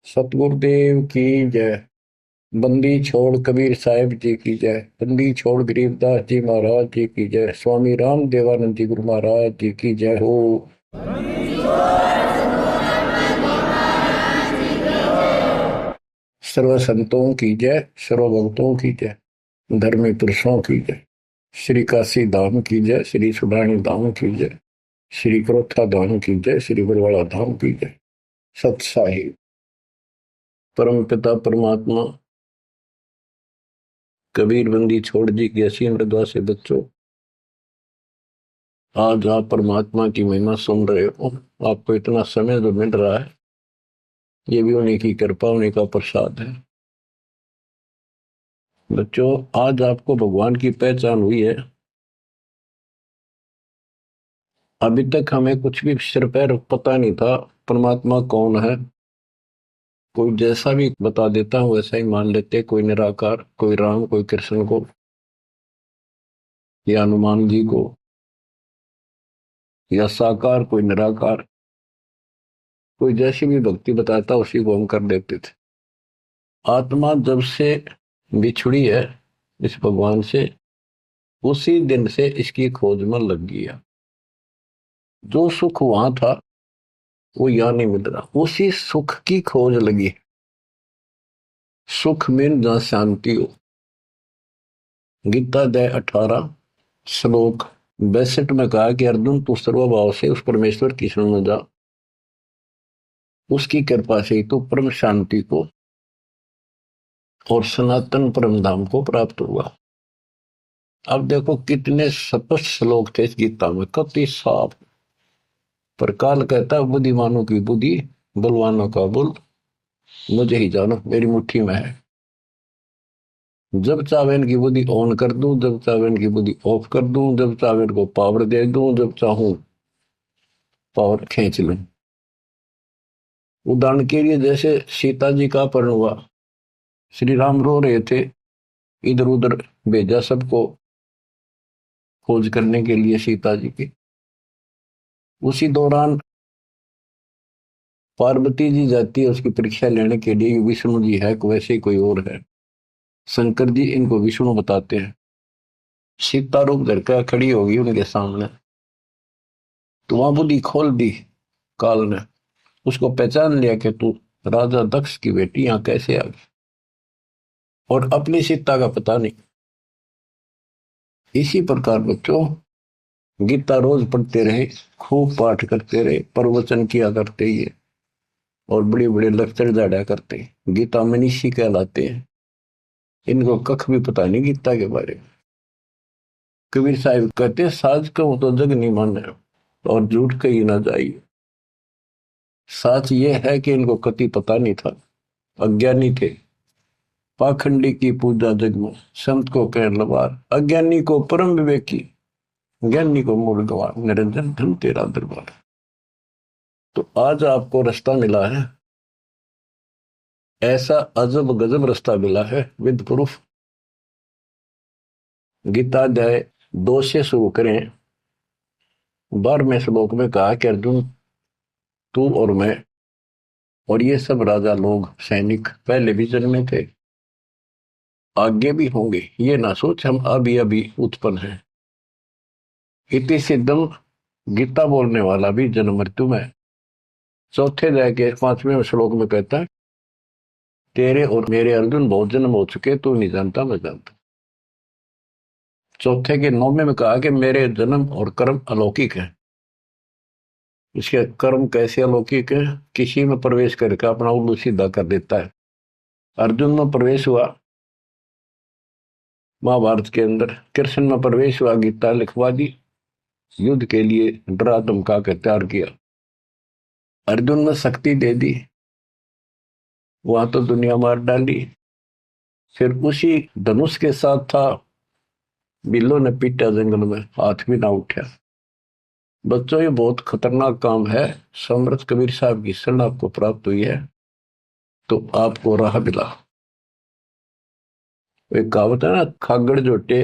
सतगुरुदेव की जय। बंदी छोड़ कबीर साहिब जी की जय। बंदी छोड़ गरीबदास जी महाराज जी की जय। स्वामी राम देवानंद जी गुरु महाराज जी की जय हो। सर्व संतों की जय, सर्व भक्तों की जय, धर्मी पुरुषों की जय। श्री काशी धाम की जय, श्री सुब्राणी धाम की जय, श्री क्रोथा धाम की जय, श्री बरवाड़ा धाम की जय। सत साहिब परम पिता परमात्मा कबीर बंदी छोड़ जी की असीम मृदा से बच्चों, आज आप परमात्मा की महिमा सुन रहे हो। आपको इतना समय जो मिल रहा है, ये भी उन्हीं की कृपा, उन्हीं का प्रसाद है। बच्चों, आज आपको भगवान की पहचान हुई है। अभी तक हमें कुछ भी सिर पैर पता नहीं था परमात्मा कौन है। कोई जैसा भी बता देता हूँ वैसा ही मान लेते, कोई निराकार, कोई राम, कोई कृष्ण को या हनुमान जी को, या साकार कोई निराकार, कोई जैसी भी भक्ति बताता उसी को हम कर देते थे। आत्मा जब से बिछुड़ी है इस भगवान से, उसी दिन से इसकी खोज में लग गया। जो सुख वहां था वो यहां नहीं मिल रहा, उसी सुख की खोज लगी। सुख में जहां शांति हो। गीता अध्याय 18 श्लोक 62 में कहा कि अर्जुन, तू सर्वभाव से उस परमेश्वर की शरण में जा, उसकी कृपा से ही तो परम शांति को और सनातन परम धाम को प्राप्त हुआ। अब देखो कितने स्पष्ट श्लोक थे इस गीता में, कति साफ। पर काल कहता है बुद्धिमानों की बुद्धि, बलवानों का बल, मुझे ही जानो, मेरी मुट्ठी में है। जब चाहे इनकी बुद्धि ऑन कर दूं, जब चाहे इनकी बुद्धि ऑफ कर दूं, जब चाहे इनको पावर दे दूं, जब चाहूं पावर खींच लूं। उदाहरण के लिए जैसे सीता जी का अपहरण हुआ, श्री राम रो रहे थे, इधर उधर भेजा सबको खोज करने के लिए सीता जी की। उसी दौरान पार्वती जी जाती है उसकी परीक्षा लेने के लिए, विष्णु जी है वैसे ही कोई और है। शंकर जी इनको विष्णु बताते हैं। सीता रूप धर कर खड़ी होगी उनके सामने, तो वहां बुद्धि खोल दी काल ने, उसको पहचान लिया कि तू राजा दक्ष की बेटी यहां कैसे आ गई, और अपनी सीता का पता नहीं। इसी प्रकार बच्चों, गीता रोज पढ़ते रहे, खूब पाठ करते रहे, प्रवचन किया करते ही है, और बड़े बड़े लेक्चर झाड़ा करते हैं। गीता मनीषी कहलाते हैं। इनको कख भी पता नहीं गीता के बारे में। कबीर साहिब कहते हैं, साज कहूं तो जग नहीं माने और झूठ कही ना जाइए। सच ये है कि इनको कति पता नहीं था, अज्ञानी थे। पाखंडी की पूजा जग में, संत को कह लबार, अज्ञानी को परम विवेकी, ज्ञानी को मूल गवार, निरंजन धन तेरा दरबार। तो आज आपको रास्ता मिला है, ऐसा अजब गजब रास्ता मिला है विद प्रूफ। गीता अध्याय 2 से शुरू करें। 12वें श्लोक में कहा कि अर्जुन, तू और मैं और ये सब राजा लोग, सैनिक पहले भी जन्मे थे, आगे भी होंगे। ये ना सोच हम अभी अभी उत्पन्न हैं। इति सिद्धम, गीता बोलने वाला भी जन्म मृत्यु में। चौथे अध्याय के 5वें श्लोक में कहता है, तेरे और मेरे अर्जुन बहुत जन्म हो चुके, तू नहीं जानता मैं जानता। चौथे के 9वें में कहा कि मेरे जन्म और कर्म अलौकिक है। इसके कर्म कैसे अलौकिक है? किसी में प्रवेश करके अपना उल्लू सीधा कर देता है। अर्जुन में प्रवेश हुआ महाभारत के अंदर, कृष्ण में प्रवेश हुआ, गीता लिखवा दी, युद्ध के लिए डरा धमका कर तैयार किया। अर्जुन में शक्ति दे दी, वहां तो दुनिया मार डाली। फिर उसी धनुष के साथ था, बिल्लो ने पीटा जंगल में, हाथ भी ना उठा। बच्चों, ये बहुत खतरनाक काम है। समर्थ कबीर साहब की शरण आपको प्राप्त हुई है तो आपको राह मिला। एक कहावत है ना, खागड़ जोटे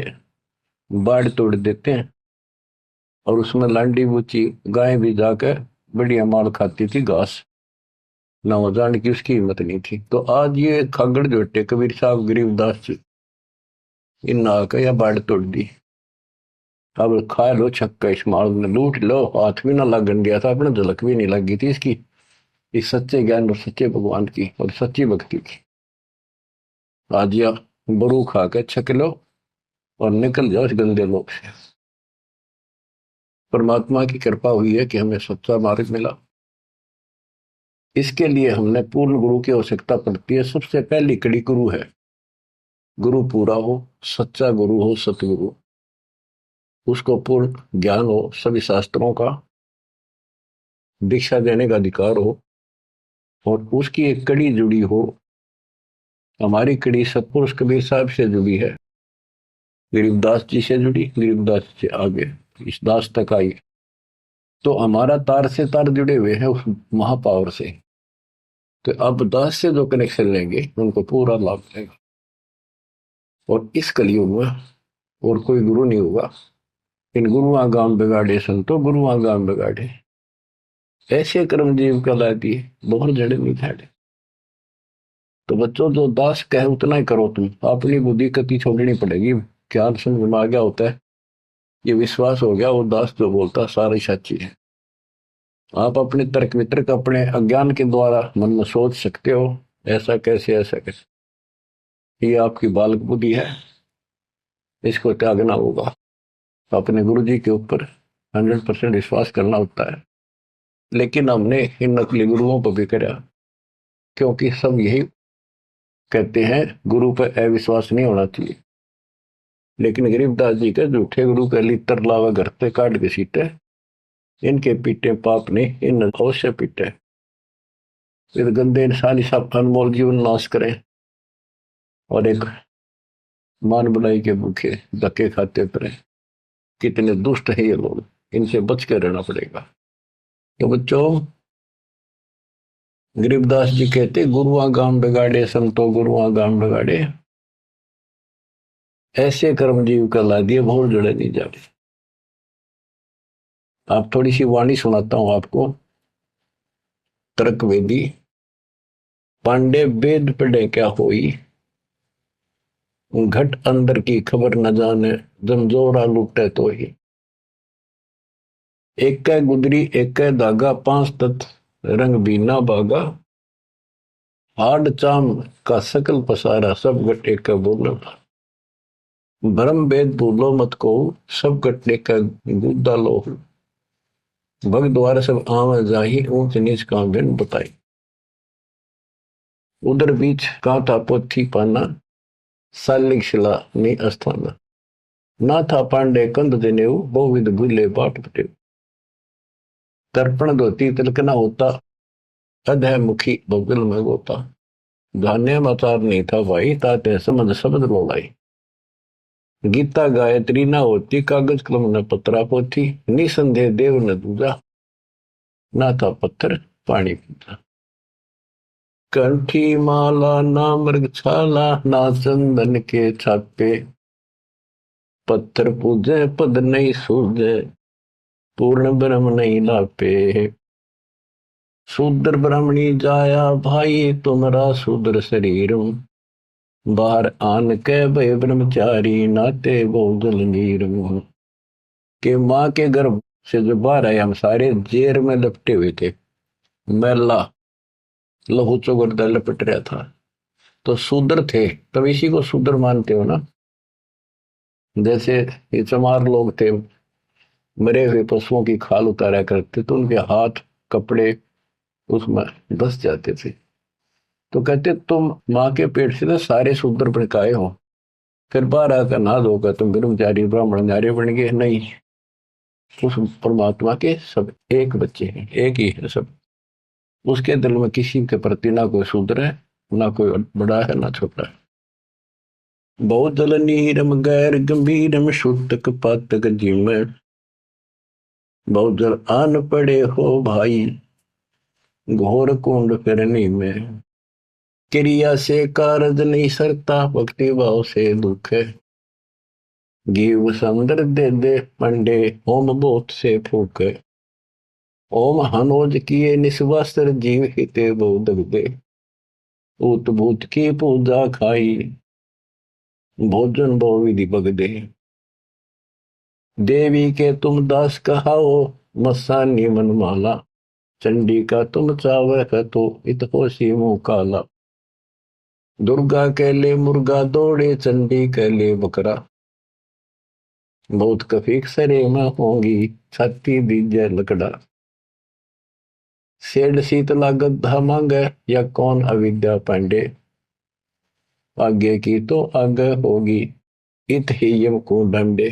बाढ़ तोड़ देते हैं, और उसमें लांडी बूची गाय भी जाकर बढ़िया माल खाती थी घास। ना हो जाने की उसकी हिम्मत नहीं थी। तो आज ये खागड़ जोटे कबीर साहब गरीबदास जी इन नाक या बाढ़ तोड़ दी। अब खा लो छक्का, इस माल ने लूट लो, हाथ भी ना लगन दिया था अपने, झलक भी नहीं लगी थी इसकी, इस सच्चे ज्ञान और सच्चे भगवान की और सच्ची भक्ति की। आज या बरू खा के छक लो और निकल जाओ इस गंदे लोग से। परमात्मा की कृपा हुई है कि हमें सच्चा मार्ग मिला। इसके लिए हमने पूर्ण गुरु की आवश्यकता पड़ती है। सबसे पहली कड़ी गुरु है। गुरु पूरा हो, सच्चा गुरु हो, सतगुरु, उसको पूर्ण ज्ञान हो, सभी शास्त्रों का दीक्षा देने का अधिकार हो, और उसकी एक कड़ी जुड़ी हो। हमारी कड़ी सतपुरुष कबीर साहब से जुड़ी है, गरीबदास जी से जुड़ी, गरीबदास से आगे इस दास तक आई। तो हमारा तार से तार जुड़े हुए हैं उस महापावर से। तो अब दास से जो कनेक्शन लेंगे उनको पूरा लाभ मिलेगा। और इस कलयुग में और कोई गुरु नहीं होगा। इन गुरुआ गांव बिगाड़े संतो गुरुआ गांव बिगाड़े, ऐसे कर्मजीव कहला दिए, बहुत जड़े नहीं थे। तो बच्चों जो दास कहे उतना ही करो, तुम अपनी बुद्धि कति छोड़नी पड़ेगी। क्या समझ में आ गया होता है, ये विश्वास हो गया वो दास जो बोलता सारी सच्ची है। आप अपने तर्क वितर्क अपने अज्ञान के द्वारा मन में सोच सकते हो, ऐसा कैसे ऐसा कैसे, ये आपकी बालक बुद्धि है, इसको त्यागना होगा। अपने गुरु जी के ऊपर 100% विश्वास करना होता है। लेकिन हमने इन नकली गुरुओं पर भी करा, क्योंकि सब यही कहते हैं गुरु पर अविश्वास नहीं होना चाहिए। लेकिन गरीबदास जी के झूठे गुरु के लितर लावा घर पे काट के सीटे, इनके पीटे पाप ने इन अवश्य पीटे। फिर गंदे इंसान सब अनमोल जीवन नाश करें और एक मान बुलाई के भूखे धक्के खाते फिरे। कितने दुष्ट है ये लोग, इनसे बच के रहना पड़ेगा। तो बच्चों, गरीबदास जी कहते गुरुआ गांव बिगाड़े संतो गुरुआ गांव बिगाड़े, ऐसे कर्मजीव कहला दिए भोर जड़े नहीं जाते। आप थोड़ी सी वाणी सुनाता हूं आपको। तर्क वेदी, पांडे वेद पढ़े क्या होई, घट अंदर की खबर न जाने, जमजोरा लुटे तो ही। एक कै गुदरी एक कै धागा, पांच तत्व रंग बीना बागा, हाड चाम का सकल पसारा, सब घट एक का बोलो। भरम वेद भूलो मत को, सब घट एक का गुद्दा लो। भग द्वार सब आव जाही, ऊंच नीच का भिन्न बताई। उधर बीच का था पोथी पाना, सालिक शिला ने अस्थाना। ना था पांडे कंद देनेऊ, बहुविध भूले बाट पटेऊ। तर्पण धोती तिलक न होता, अधः मुखी बगल में गोता। धान्य मचार नहीं था भाई, ताते समझ शब्द बोलाई। गीता गायत्री न होती, कागज कलम न पत्रा पोथी। निसंदेह देव न दूजा, ना था पत्थर पानी पीता। कंठी माला ना मृग छाला, ना चंदन के छापे। पत्थर पूजे पद नहीं सूझे, पूर्ण ब्रह्म नहीं लापे। शूद्र ब्राह्मणी जाया भाई, तुम्हारा शूद्र शरीर। बाहर आन के भय ब्रह्मचारी, नाते बहुजल नीर। के माँ के गर्भ से जो बाहर आए हम सारे जेर में लपटे हुए थे, मैला लहू चौगरदा लपट रहा था। तो शूद्र थे, तब इसी को शूद्र मानते हो ना। जैसे ये चमार लोग थे, मरे हुए पशुओं की खाल उतारा करते तो उनके हाथ कपड़े उसमें धस जाते थे। तो कहते तुम माँ के पेट से तो सारे शूद्र भड़काए हो, फिर बाहर आकर ना धोकर तुम ब्रह्मचारी ब्राह्मण नारे बन गए। नहीं, उस परमात्मा के सब एक बच्चे हैं, एक ही है सब। उसके दिल में किसी के प्रति ना कोई शूद्र है, ना कोई बड़ा है ना छोटा है। बहुत जल नीरम गैर गंभीरम, शुद्धक पातक जिम। बहुत जल आन पड़े हो भाई, घोर कुंड फिरनी में। क्रिया से कारज नहीं सरता, भक्ति भाव से दुख है। गीव समुद्र दे दे पंडे, होम बोत से फूक। ओम हनोज किए निस्वास्त्र जीव हिते बोध दे, उत भूत की पूजा खाई, भोजन भो विधि बगदे। देवी के तुम दास कहाओ, मस्सानी मनमाला, चंडी का तुम चावह तो इत होशी मुंह काला। दुर्गा के ले मुर्गा दौड़े, चंडी के ले बकरा, बहुत कफीक सरे में होंगी, छाती दीजे लकड़ा। सेठ शीतला गद्दा मांगे, या कौन अविद्या पांडे, आगे की तो आगे होगी, इत ही यम को डंडे।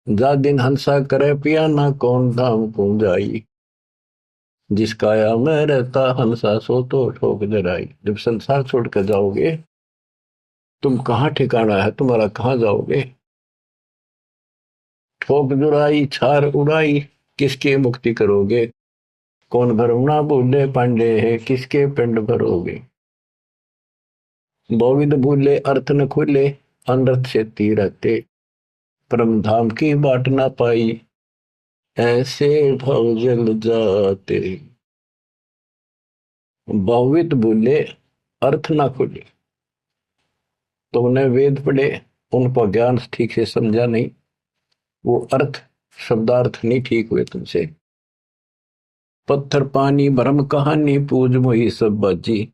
जा दिन हंसा करे पियाना, कौन धाम को जाई, जिस काया में रहता हंसा सो तो ठोक जराई। जब संसार छोड़ कर जाओगे, तुम कहाँ ठिकाना है तुम्हारा, कहाँ जाओगे। ठोक जुराई छार उड़ाई, किसके मुक्ति करोगे, कौन भरम ना भूले पांडे है, किसके पिंड भरोगे। बहुविध भूले अर्थ न खुले, अनर्थ से रहते, परम धाम की बाट ना पाई, ऐसे भव जल जाते। बहुविध भूले अर्थ ना खुले, तुमने वेद पढ़े, उनको ज्ञान ठीक से समझा नहीं, वो अर्थ शब्दार्थ नहीं ठीक हुए तुमसे। पत्थर पानी भरम कहानी, पूज मोही सब बाजी,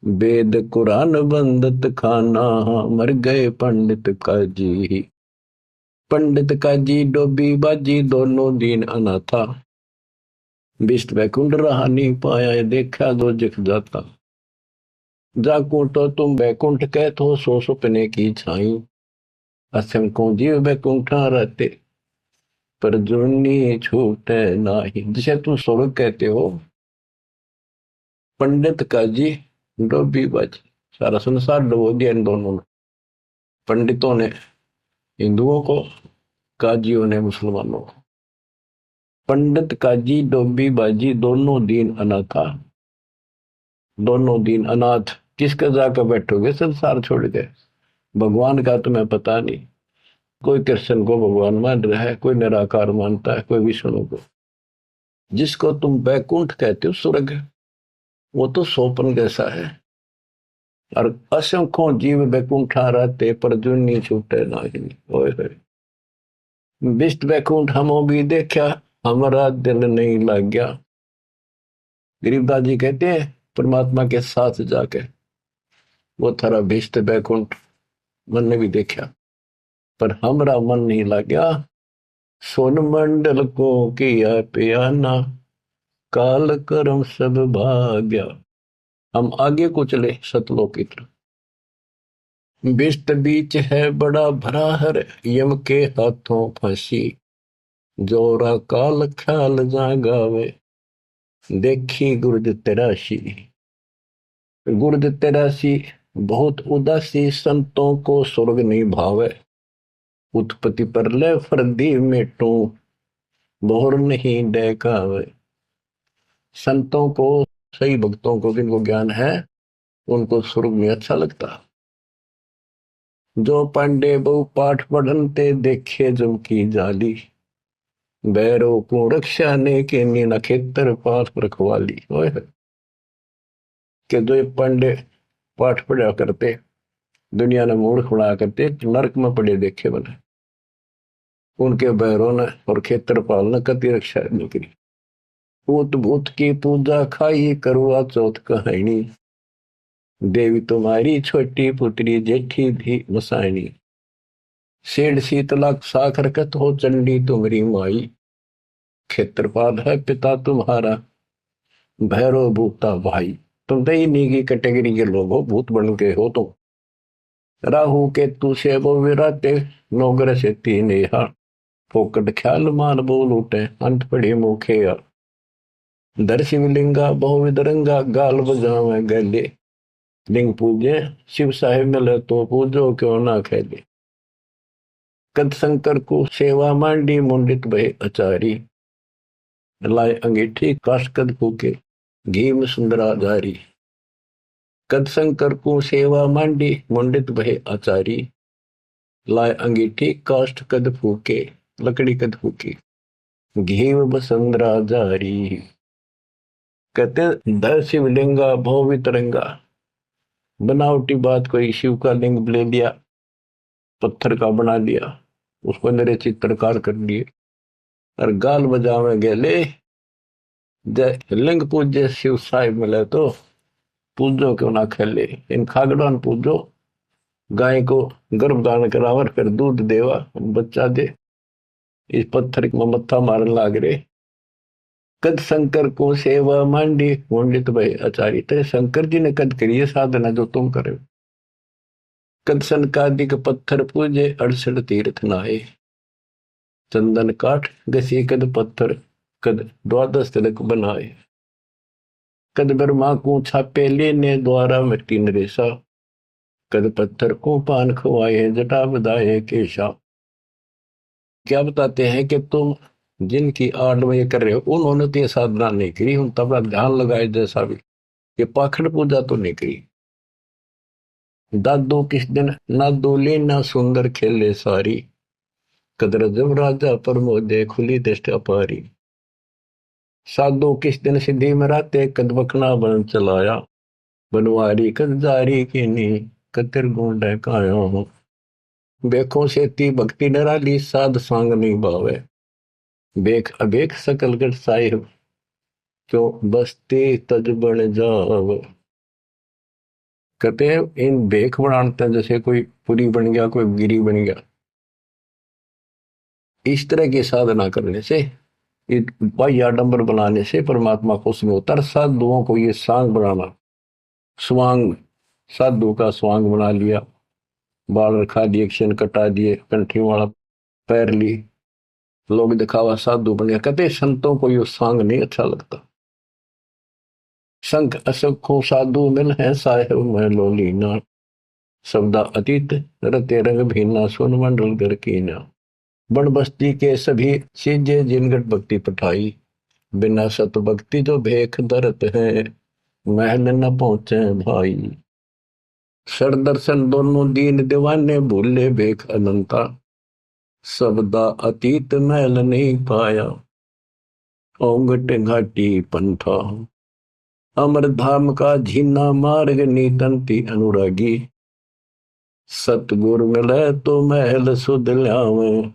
वेद कुरान बंदत खाना, मर गए पंडित काजी। पंडित काजी डोबी बाजी, दोनों दीन अनाथा, बिष्ट बैकुंठ रहा नहीं पाया, देखा दो जख जाता। जाकू तो तुम बैकुंठ कहते हो, सो सुपने की छाई, असंख्यों जीव बैकुंठा रहते, पर जुर्नी छूटे नाही। जिसे तुम स्वर्ग कहते हो, पंडित काजी डोबी बाजी, सारा संसार डुबो दिया इन दोनों ने, पंडितों ने हिंदुओं को, काजियों ने मुसलमानों को। पंडित काजी डोबी बाजी, दोनों दीन अनाथा, दोनों दीन अनाथ। किसके जाकर बैठोगे संसार छोड़ के, भगवान का तुम्हें पता नहीं। कोई कृष्ण को भगवान मान रहा है, कोई निराकार मानता है, कोई विष्णु को। जिसको तुम बैकुंठ कहते हो स्वर्ग, वो तो सोपन जैसा है, और असंख्यों जीव बैकुंठा रहते, पर जुन्नी छूटे नाही। ओए बिष्ट बैकुंठ हमो भी देखा, हमारा दिल नहीं लग गया। गरीबदास जी कहते हैं परमात्मा के साथ जाके, वो थारा बिष्ट बैकुंठ मन ने भी देखा, पर हमारा मन नहीं लग गया। सोन मंडल को किया पियाना, काल कर्म सब भाग्या। हम आगे को चले सतलोक की तरफ। बिष्ट बीच है बड़ा भरा हर, यम के हाथों फांसी, जोरा काल ख्याल जागावे, देखी गुर्द तेरासी। गुर्द तेरासी बहुत उदासी, संतों को स्वर्ग नहीं भावे, उत्पत्ति पर ले फर्दी मेटू, बोहर नहीं डेकावे। संतों को, सही भक्तों को, जिनको ज्ञान है, उनको स्वर्ग में अच्छा लगता। जो पांडे बहु पाठ पढ़नते, देखे जम की जाली, बैरो को रक्षा ने के नीना खेतर पास रखवाली। के जो पांडे पाठ पढ़ा करते, दुनिया ने मूर्ख बना करते, नरक में पड़े देखे बने, उनके बैरों ने और खेत्रपाल ने कति रक्षा नहीं करी। भूत भूत की पूजा खाई, करवा चौथ कहानी, देवी तुम्हारी छोटी पुत्री जेठी भी मसानी। सेठ शीतला साखर कत हो, चंडी तुम्हारी माई, खेत्रपाल है पिता तुम्हारा, भैरव भूता भाई। तुम तो इन्हीं की कैटेगरी के लोग हो, भूत बन के हो तुम। राहु के तू से वो विराते, नौगर से तीन यहाँ, फोकट ख्याल मान बोल उठे, अंत पड़े मुखे या। दर शिवलिंगा बहुविध रंगा, गाल बजावे गले, लिंग पूजे शिव साहेब मिले तो पूजो क्यों ना खेले। कद शंकर को सेवा मांडी, मुंडित भय अचारी, लाए अंगीठी काश कद फूके, घी में सुंदरा जारी। कद शंकर को सेवा मांडी, मुंडित भय आचारी, लाए अंगीठी काष्ठ कद फूके, लकड़ी कद फूकी। घेव बसंद्रा जारी। कहते दर शिवलिंगा भव वितरंगा। बनावटी बात, कोई शिव का लिंग ले लिया, पत्थर का बना लिया, उसको मेरे चित्रकार कर लिए और गाल बजावे गेले। जय लिंग पूज्य शिव साहिब मिले तो पूजो क्यों ना खेले। इन खागड़ान पूजो, गाय को गर्भधारण करावर फिर दूध देवा बच्चा दे। इस पत्थर में मत्था मारन लाग रे। कद शंकर को सेवा मांडी पंडित भाई आचार्य। तेरे शंकर जी ने कद करिए साधना जो तुम करे। कद सनकादिक पत्थर पूजे 68 तीर्थ नहाए। चंदन काठ घसी कद पत्थर, कद द्वादश तिलक बनाए। कद ब्रह्मा को छापे लेने द्वारा मिट्टी नरेसा। कद पत्थर को पान खवाए जटा बधाए केशा। क्या बताते हैं कि तुम जिनकी आड़ में ये कर रहे हो उन्होंने तो ये साधना नहीं करी, उन तब ध्यान लगाए जैसा भी, ये पाखंड पूजा तो नहीं करी। दादो किस दिन ना दोले ना सुंदर खेले सारी। कदर जब राजा प्रमोदे खुली दृष्टि अपारी। साधो किस दिन सिद्धि में राते कद बकना बन चलाया। बनवारी कद जारी की नी कतिर गुंड कायो। बेखों से ती भक्ति नराली साध सांग नहीं भावे। बेख अबेख सकल गढ़ साहिब क्यों बसते तज बन जाव। कहते हैं इन बेख बनाते हैं जैसे कोई पुरी बन गया, कोई गिरी बन गया। इस तरह की साधना करने से, बाह्य आडंबर बनाने से परमात्मा खुश में होता है। साधुओं को ये सांग बनाना, स्वांग, साधु का स्वांग बना लिया, बाल रखा दिए, क्षण कटा दिए, कंठी वाला पैर ली, लोग दिखावा साधु बन गया। कहते संतों को ये सांग नहीं अच्छा लगता। संख असखों साधु मिल है साहेब मैं लोलीना। शब्दा अतीत रते रंग भीना सोन मंडल कर कीना। बन बस्ती के सभी चीजें जिनगट भक्ति पठाई। बिना सत भक्ति जो भेख दरत है महल न पहुंचे भाई। सर दर्शन दोनों दीन दीवाने भूले भेख अनंता। शब्दा अतीत महल नहीं पाया ओंगट घाटी पंथा। अमर धाम का झीना मार्ग नीतंती अनुरागी। सतगुर मिले तो महल सुध ल्यावे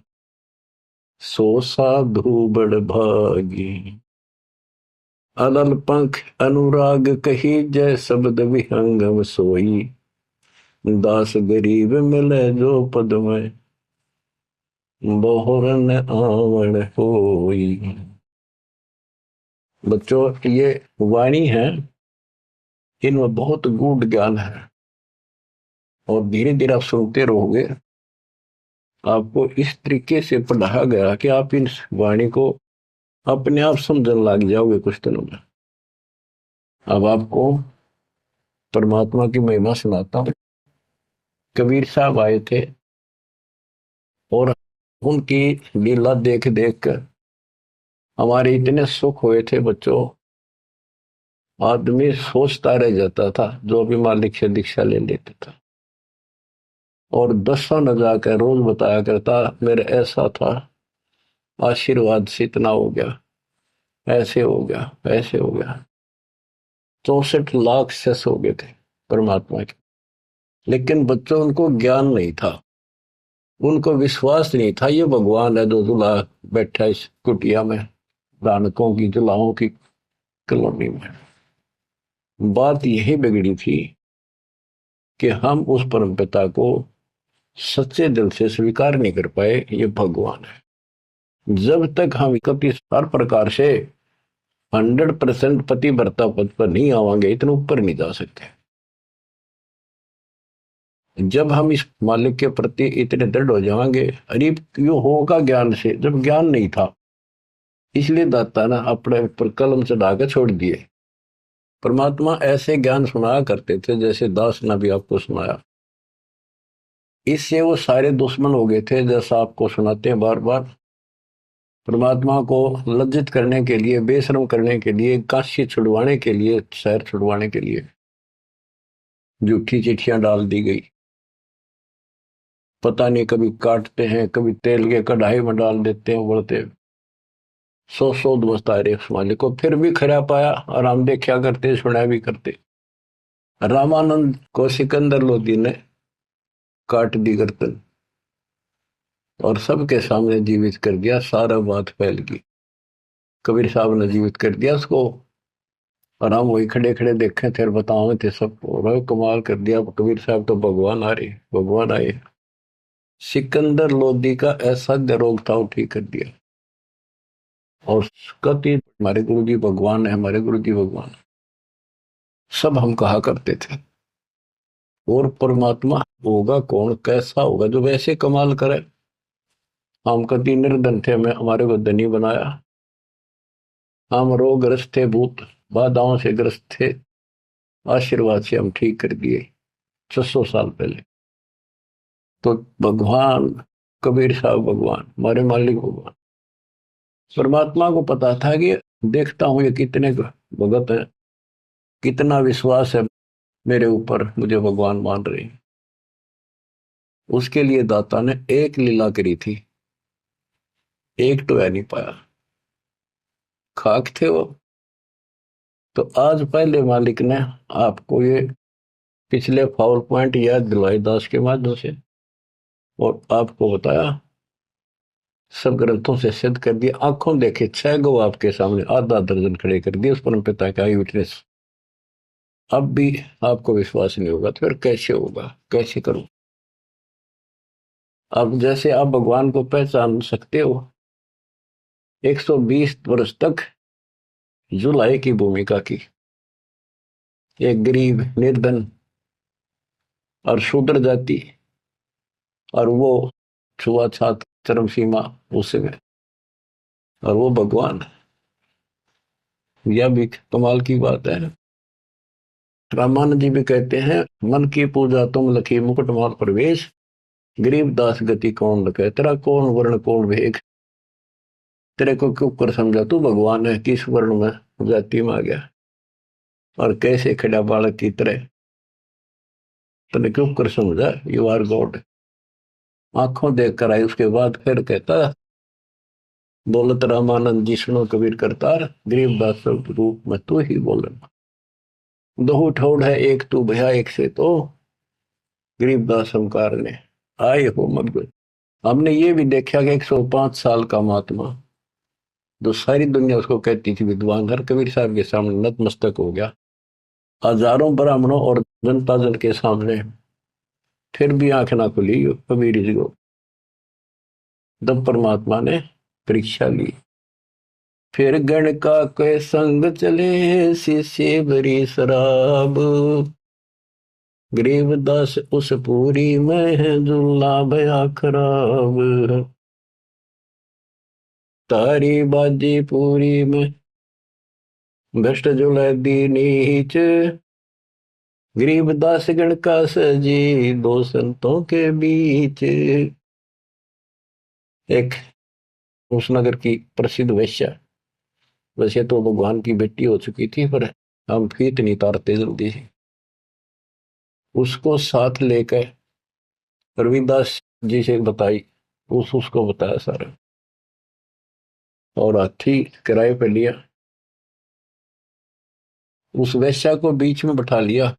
सो साधु बड़ भागी। अलल पंख अनुराग कही जय शब्द विहंगम सोई। दास गरीब मिले जो पद में बहुरन आवण होई। बच्चों ये वाणी है, इनमें बहुत गूढ़ ज्ञान है और धीरे धीरे आप सुनते रहोगे। आपको इस तरीके से पढ़ाया गया कि आप इन वाणी को अपने आप समझने लग जाओगे कुछ दिनों में। अब आपको परमात्मा की महिमा सुनाता हूं। कबीर साहब आए थे और उनकी लीला देख देख कर हमारे इतने सुख हुए थे बच्चों। आदमी सोचता रह जाता था जो भी मालिक से दीक्षा ले लेता था, और दसों न जाकर रोज बताया करता मेरे ऐसा था, आशीर्वाद से इतना हो गया, ऐसे हो गया, ऐसे हो गया। 64 लाख सेस हो गए थे परमात्मा के। लेकिन बच्चों उनको ज्ञान नहीं था, उनको विश्वास नहीं था ये भगवान है जो जुला बैठा इस कुटिया में, दानकों की जुलाहों की कॉलोनी में। बात यही बिगड़ी थी कि हम उस परम पिता को सच्चे दिल से स्वीकार नहीं कर पाए ये भगवान है। जब तक हम कभी हर प्रकार से 100% पति भर्ता पद पर नहीं आवांगे, इतने ऊपर नहीं जा सकते। जब हम इस मालिक के प्रति इतने दृढ़ हो जाएंगे, अरे यो होगा ज्ञान से, जब ज्ञान नहीं था इसलिए दाता ना अपने पर कलम चढ़ा के छोड़ दिए। परमात्मा ऐसे ज्ञान सुनाया करते थे जैसे दास ने भी आपको सुनाया। इससे वो सारे दुश्मन हो गए थे, जैसा आपको सुनाते हैं बार बार। परमात्मा को लज्जित करने के लिए, बेशर्म करने के लिए, काशी छुड़वाने के लिए, शहर छुड़वाने के लिए झूठी चिट्ठियां डाल दी गई। पता नहीं कभी काटते हैं, कभी तेल के कढ़ाई में डाल देते हैं, उबलते। सौ बसता रहे उस मालिक को, फिर भी खरा पाया और हम देखा करते सुना भी करते। रामानंद को सिकंदर लोधी ने काट दी गर्दन और सबके सामने जीवित कर दिया, सारा बात फैल गई। कबीर साहब ने जीवित कर दिया उसको और हम वही खड़े खड़े देखे थे और बतावे थे सबको, कमाल कर दिया कबीर साहब तो भगवान आ रहे, भगवान आए। सिकंदर लोधी का ऐसा रोग था वो ठीक कर दिया। और कति हमारे गुरु जी भगवान है, हमारे गुरु जी भगवान, सब हम कहा करते थे। और परमात्मा होगा कौन, कैसा होगा जो वैसे कमाल करे। हम कति निर्धन थे, हमें हमारे को धनी बनाया। हम रोगग्रस्त थे, भूत बाधाओं से ग्रस्त थे, आशीर्वाद से हम ठीक कर दिए 600 साल पहले। तो भगवान कबीर साहब भगवान, हमारे मालिक भगवान। परमात्मा को पता था कि देखता हूं ये कितने भगत है, कितना विश्वास है मेरे ऊपर, मुझे भगवान मान रहे हैं। उसके लिए दाता ने एक लीला करी थी, एक तो है नहीं पाया, खाक थे वो। तो आज पहले मालिक ने आपको ये पिछले फाउल पॉइंट याद दिलवाई दास के माध्यम से, और आपको बताया, सब ग्रंथों से सिद्ध कर दिया। आंखों देखे 6 गो आपके सामने, आधा दर्जन खड़े कर दिए उस परम पिता का आई विटनेस। अब भी आपको विश्वास नहीं होगा तो फिर कैसे होगा, कैसे करूं। अब जैसे आप भगवान को पहचान सकते हो, 120 वर्ष तक जुलाई की भूमिका की, एक गरीब निर्धन और शूद्र जाति, और वो छुआछात चरम सीमा उसमें, और वो भगवान। यह भी कमाल की बात है। रामानंद जी भी कहते हैं, मन की पूजा तुम लखी मुकुटमाल प्रवेश, गरीब दास गति कौन लखे, तेरा कौन वर्ण कौन भेद, तेरे को क्यों कर समझा तू भगवान है, किस वर्ण में जाति में आ गया और कैसे खड़ा बालक की तरह, तने क्यों कर समझा, यू आर गॉड। आंखों देख कर आई। उसके बाद फिर कहता, बोलत रामानंद जी सुनो कबीर करतार, गरीबदास रूप में तू ही बोलना, दो ठोड़ है एक तू भया एक से तो, गरीबदास हमकार ने आए हो मत। हमने ये भी देखा कि 105 साल का महात्मा, जो सारी दुनिया उसको कहती थी विद्वान, हर कबीर साहब के सामने नतमस्तक हो गया, हजारों ब्राह्मणों और जनता जन के सामने, फिर भी आंख ना खुली कबीर जी को। तब परमात्मा ने परीक्षा ली। फिर गण का के संग चले, शीशे भरी शराब, गरीबदास उस पूरी में है जुल्ला भया खराब, तारी बाजी पूरी में भ्रष्ट जुलै दी नीच, गरीबदास गण का सजी दो संतों के बीच। एक उस नगर की प्रसिद्ध वेश्या, वैसे तो भगवान की बेटी हो चुकी थी पर हम फीत नहीं तारते जल्दी से, उसको साथ लेकर रविदास जी से बताई, उसको बताया सारा, और हाथी किराए पे लिया, उस वेश्या को बीच में बैठा लिया,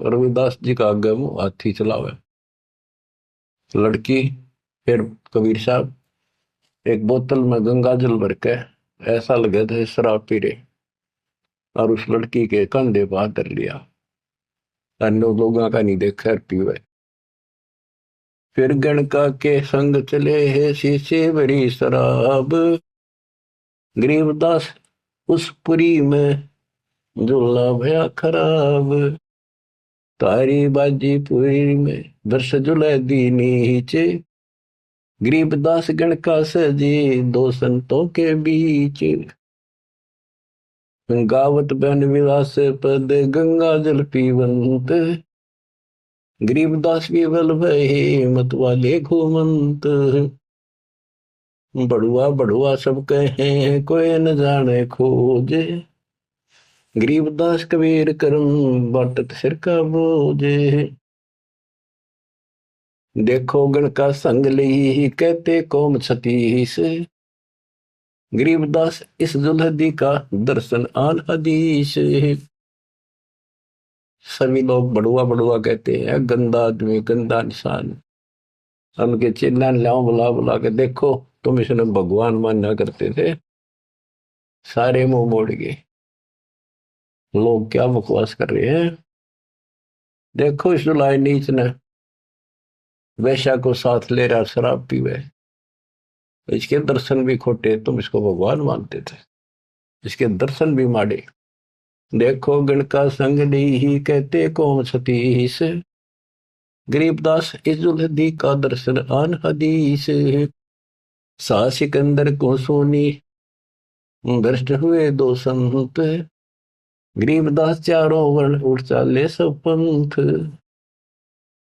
रविदास जी का आगे मुंह हाथी चलावे। लड़की, फिर कबीर साहब एक बोतल में गंगा जल भर के ऐसा लगे थे शराब पी रहे, और उस लड़की के कंधे पर हाथ धर लिया, अन्य लोगों का नहीं देखा पीवे। फिर गणका के संग चले है शीशे भरी शराब, गरीबदास उस पुरी में झूला भया खराब, तारी बाजी पुरी में वर्ष जुलै दी नीचे, गरीबदास गण का सजी दो संतों के बीच, गावत बहन विलास पद गंगा जल पीवंत, गरीबदास विवल भये मत वाले घूमंत, बड़ुआ बड़ुआ सब कहे कोई न जाने खोजे, गरीबदास कबीर करम बाटत सिर का बोझे, देखो गण का संग ली कहते कौम छतीस, गरीबदास इस दुल्हदी का दर्शन आन हदीस। सभी लोग बड़ुआ बड़ुआ कहते हैं, गंदा आदमी, गंदा इंसान। उनके चिल्ला लाओ, बुला बुला के देखो, तुम इसने भगवान माना करते थे, सारे मुंह मोड़ गए। लोग क्या बकवास कर रहे हैं। देखो इस दुलाय नीच ने वैश्या को साथ ले रहा, शराब पीवे, इसके दर्शन भी खोटे, तुम इसको भगवान मानते थे, इसके दर्शन भी माड़े। देखो गण का संग ही कहते कौन सतीश। गरीबदास इस दुल्हदी का दर्शन आन हदीस। सा सिकंदर को सोनी भ्रष्ट हुए दो संत। गरीबदास चारों वर्ण उठ चाले सब पंथ।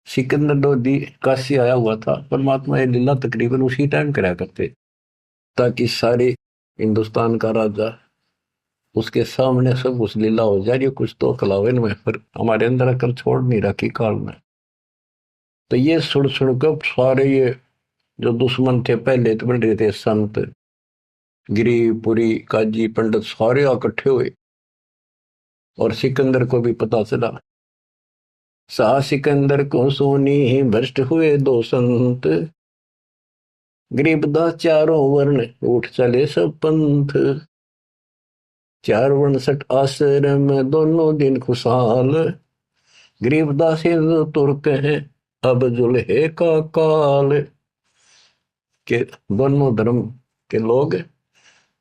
सिकंदर लोधी काशी आया हुआ था, परमात्मा ये लीला तकरीबन उसी टाइम करा करते, ताकि सारे हिंदुस्तान का राजा उसके सामने सब उस लीला हो जा रही, कुछ तो कलावन में, पर हमारे अंदर अकल छोड़ नहीं रखी काल में। तो ये सुन सुनकर सारे ये जो दुश्मन थे पहले तो बन रहे थे, संत गिरिपुरी काजी पंडित सारे इकट्ठे हुए, और सिकंदर को भी पता चला। सा सिकंदर को सोनी भ्रष्ट हुए दो संत। गरीबदास चारों वर्ण उठ चले सब पंथ। चार वर्ण सठ आश्रम दोनों दिन खुशहाल। गरीबदास हिंदू तुर्क है अब जुल्हे का काल। के दोनों धर्म के लोग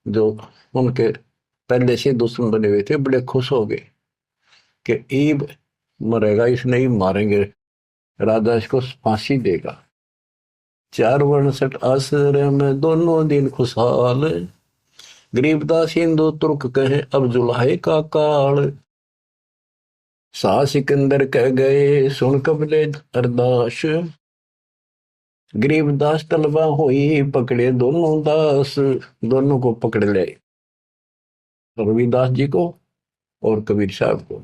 जो उनके पहले से दुश्मन बने हुए थे बड़े खुश हो गए कि ईब मरेगा, इसने ही मारेंगे, राजा इसको फांसी देगा। चार वर्ण सठ आश्रम दोनों दिन खुशहाल। गरीबदास हिंदू तुर्क कहे अब जुल्हे का काल। सा सिकंदर कह गए सुन कबले अरदास। गरीबदास तलबा हुई पकड़े दोनों दास। दोनों को पकड़ ले, रविदास जी को और कबीर साहब को।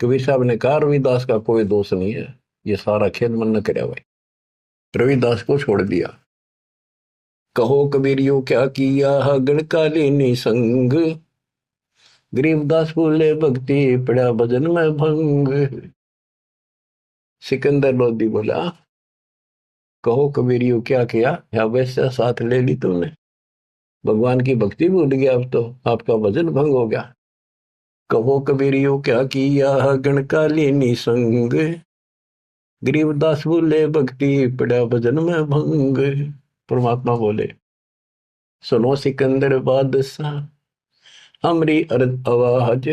कबीर साहब ने कहा रविदास का कोई दोष नहीं है, ये सारा खेल मन न करे भाई। रविदास को छोड़ दिया। कहो कबीरियो क्या किया गणकालीनी संग। गरीबदास बोले भक्ति पड़ा भजन में भंग। सिकंदर लोधी बोला कहो कबीरियो क्या किया, या वैसा साथ ले ली तुमने, भगवान की भक्ति भूल गया, अब तो आपका भजन भंग हो गया। कहो कबीरियो क्या किया गणकालीनी संग। गरीबदास बोले भक्ति पड़ा भजन में भंग। परमात्मा बोले सुनो सिकंदर बादशाह हमरी अर्ज आवाज।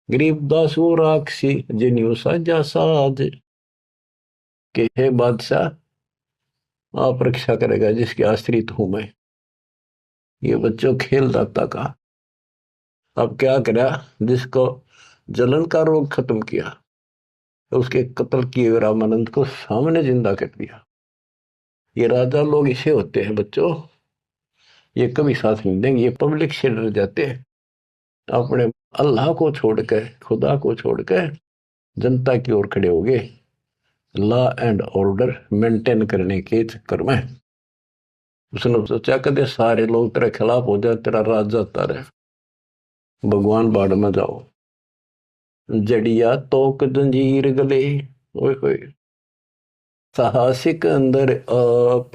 गरीबदास वो राक्षसी जिन्यू साजा साज। के हे बादशाह आप रक्षा करेगा जिसके आश्रित हूं मैं। ये बच्चों खेल दाता का, अब क्या करा, जिसको जलन का रोग खत्म किया तो उसके कत्ल किए रामानंद को सामने जिंदा कर दिया। ये राजा लोग इसे होते हैं बच्चों, ये कभी साथ नहीं देंगे, ये पब्लिक से डर जाते हैं, अपने अल्लाह को छोड़कर, खुदा को छोड़कर जनता की ओर खड़े हो गए, लॉ एंड ऑर्डर मेंटेन करने के चक्कर में। उसने सोचा कदे सारे लोग तेरे खिलाफ हो जाए, तेरा राज जाता रहे, भगवान बाढ़ में जाओ। जड़िया तोक जंजीर गले, ओए होए साहसिक अंदर आप।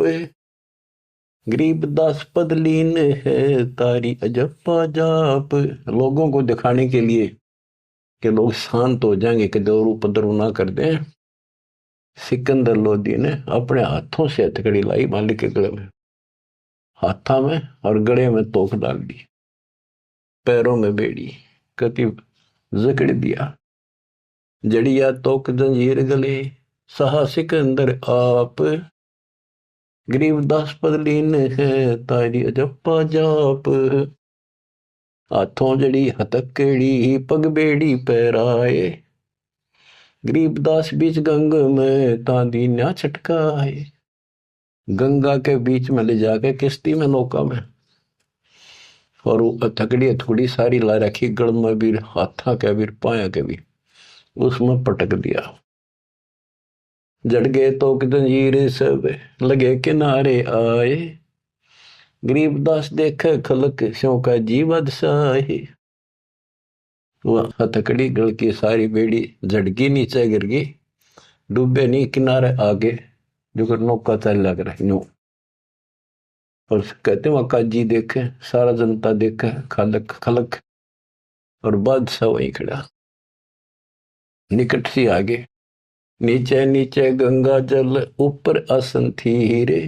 गरीबदास पदलीन है तारी अजप्पा जाप। लोगों को दिखाने के लिए कि लोग शांत हो जाएंगे, कि दौर उपद्रव ना कर दें, सिकंदर लोधी ने अपने हाथों से हथकड़ी लाई मालिक के गले में, हाथा में और गले में तोक डाल दी, पैरों में बेड़ी कति जकड़ दिया। जड़िया तोक जंजीर गले सहा सिकंदर आप। गरीबदास पदलीन है तारी अजप्पा जाप। हाथों जड़ी हथकड़ी पग बेड़ी पैराए। गरीबदास बीच गंग में तांदी न्या छटकाए। गंगा के बीच में ले जाके किश्ती में नौका में, और वो हथकड़ी हथकड़ी सारी ला रखी, गड़ में भी, हाथा के भी, पाया के भी, उसमें पटक दिया। जड़ गए तो जंजीर सब लगे किनारे आए। गरीबदास देखे खलक स्यों का जीवद साही। वह हथकड़ी गल की सारी बेड़ी झटकी नीचे गिर गई, डूबे नहीं किनारे आगे जो नौका चल लग रहा यूं। और कहते वहां काजी देखे, सारा जनता देखे, खलक खलक, और बादशाह वहीं खड़ा निकट सी आगे। नीचे नीचे गंगा जल ऊपर आसन थी रे,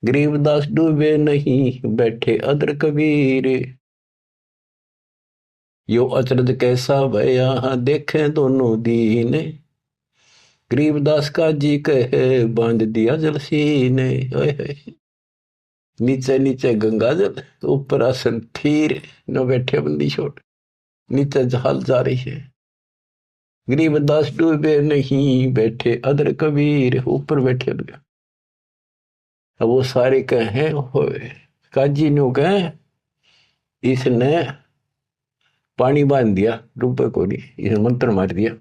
गरीबदास डूबे नहीं बैठे अदर कबीर। यो अचरज कैसा भया देखे दोनों दीन, गरीबदास का जी कहे बांध दिया जल सीने। नीचे नीचे गंगा जल ऊपर आसन थीर, न बैठे बंदी छोड़, नीचे जहाल जा रही है। गरीबदास डूबे नहीं बैठे अदर कबीर, ऊपर बैठे लगे। अब वो सारे कहे काजी नो कहे इसने पानी बांध दिया, डूबे को नहीं, इसे मंत्र मार दिया।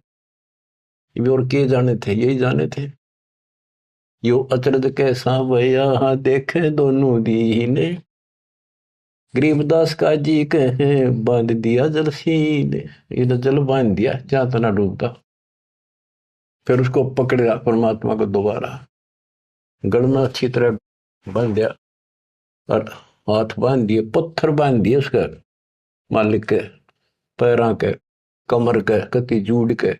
और के जाने थे, यही जाने थे। यो अचरज कैसा भया देखे दोनों दीने, गरीबदास का जी कहे बांध दिया जल सीने। ये जल बांध दिया जहां तना डूबता। फिर उसको पकड़ा परमात्मा को दोबारा, गल में अच्छी तरह बांध दिया, और हाथ बांध दिए, पत्थर बांध दिए उसका, मालिक के पैरों के, कमर के, कति जूड़ के,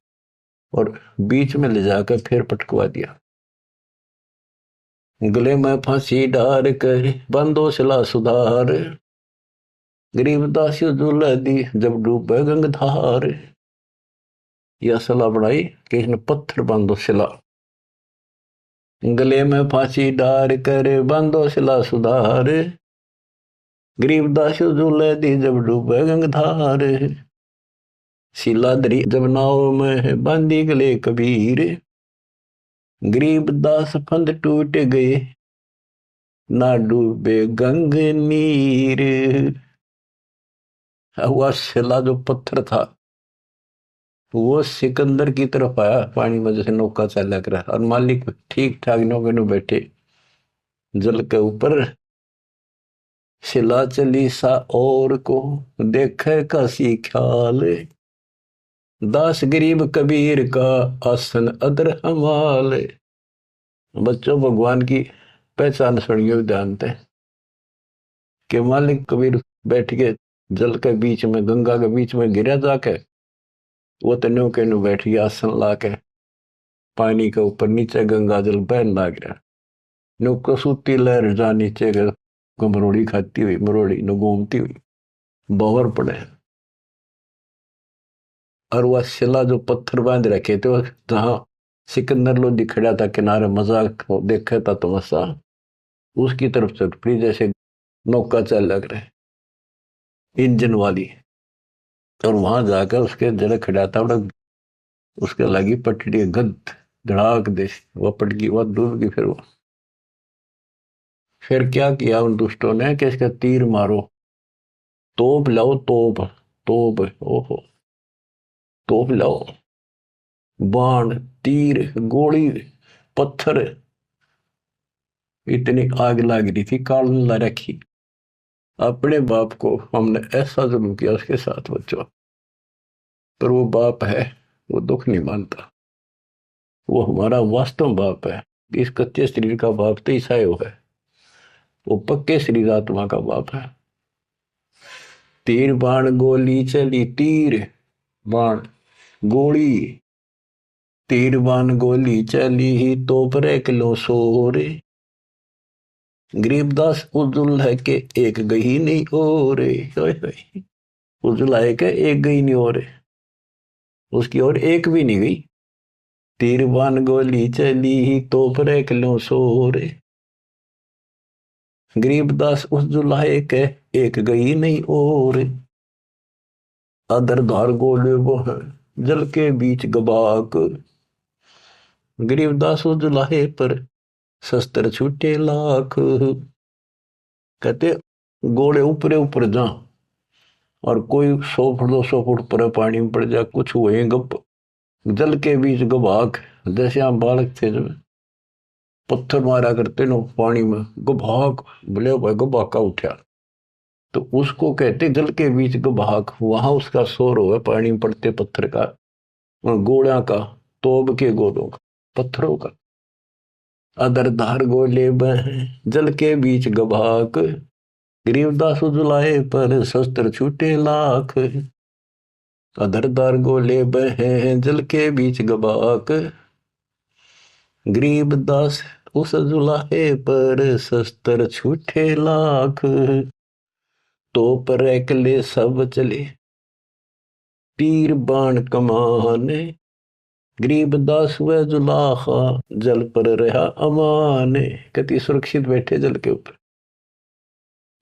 और बीच में ले जाकर फिर पटकवा दिया। गले में फांसी डार कर बंदो सिला सुधार, गरीबदास झूला दी जब डूबे गंगधार। यह सलाह बढ़ाई कि इसने पत्थर बांधो सिला, गले में फांसी डार कर बांधो सिला सुधार, गरीबदास झूले दी जब डूबे गंगधार। शिलाधरी जब नाव में बांधी गले कबीर, गरीबदास फंद टूट गए ना डूबे गंग नीर। वह शिला जो पत्थर था वो सिकंदर की तरफ आया पानी में, जैसे नौका चला कर, और मालिक ठीक ठाक नौके में बैठे जल के ऊपर। शिला चली सा और को देखे का सी ख्याल, दास गरीब कबीर का आसन अदर हमाल। बच्चों, भगवान की पहचान सुनियो जानते हैं कि मालिक कबीर बैठ के जल के बीच में, गंगा के बीच में गिरा जाके, वो तो नौके नु बैठ गया आसन लाके पानी के ऊपर, नीचे गंगा जल बहन लाग रहा। नौको सूती लहर जा नीचे को मरोड़ी खाती हुई, मरोड़ी न घूमती हुई बावर पड़े। और वह शिला जो पत्थर बांध रखे थे, जहां सिकंदर लोधी खड़ा था किनारे मजाक देखा था तमाशा, उसकी तरफ चल पड़ी, जैसे नौका चल लग रहे इंजन वाली। और वहां जाकर उसके जड़ खड़ा था, उसके लगी पटड़ी गद धड़ाक दे, वह पट गई, वह डूब गई। फिर क्या किया उन दुष्टों ने कि इसका तीर मारो, तोप लाओ, तोप तोप, ओहो तोप लाओ, बाण तीर गोली पत्थर, इतनी आग लग रही थी। काल ला रखी, अपने बाप को हमने ऐसा जुल्म किया उसके साथ बच्चों, पर वो बाप है, वो दुख नहीं मानता, वो हमारा वास्तव बाप है। इस कच्चे शरीर का बाप तो ईसायो है, वो पक्के शरीर आत्मा का बाप है। तीर बाण गोली चली, तीर बाण गोली, तीर बाण गोली चली ही तो पर किलो सोरे, गरीबदास उजुल है के एक गई नहीं और, उजुल है के एक गई नहीं और, उसकी और एक भी नहीं गई। तीर बाण गोली चली ही तो पर किलो सोरे, गरीबदास उस जुलाहे के एक गई नहीं और, अदर धार गोले वो है जल के बीच गबाक, गरीबदास उस जुलाहे पर शस्त्र छूटे लाख। कहते गोले ऊपरे ऊपर जा, और कोई 100 फुट 200 फुट पर पानी में पड़ जा, कुछ हुए गप, जल के बीच गबाक, जैसे हम बालक थे जब पत्थर मारा करते नो पानी में, गभाक बोले भाई गभाका उठा, तो उसको कहते जल के बीच गभाक। वहां उसका शोर हुआ पानी में पड़ते पत्थर का, गोला का, तोब के गोलों का, पत्थरों का। अदर धार गोले बह जल के बीच गभाक, गरीबदास उजलाए पर शस्त्र छूटे लाख। अदर धार गोले बह जल के बीच गभाक, गरीबदास उस जुलाहे पर शस्त्र छूटे लाख। तो पर एकले सब चले तीर बाण कमाने, गरीबदास व जुलाहा जल पर रहा अमान। कति सुरक्षित बैठे जल के ऊपर।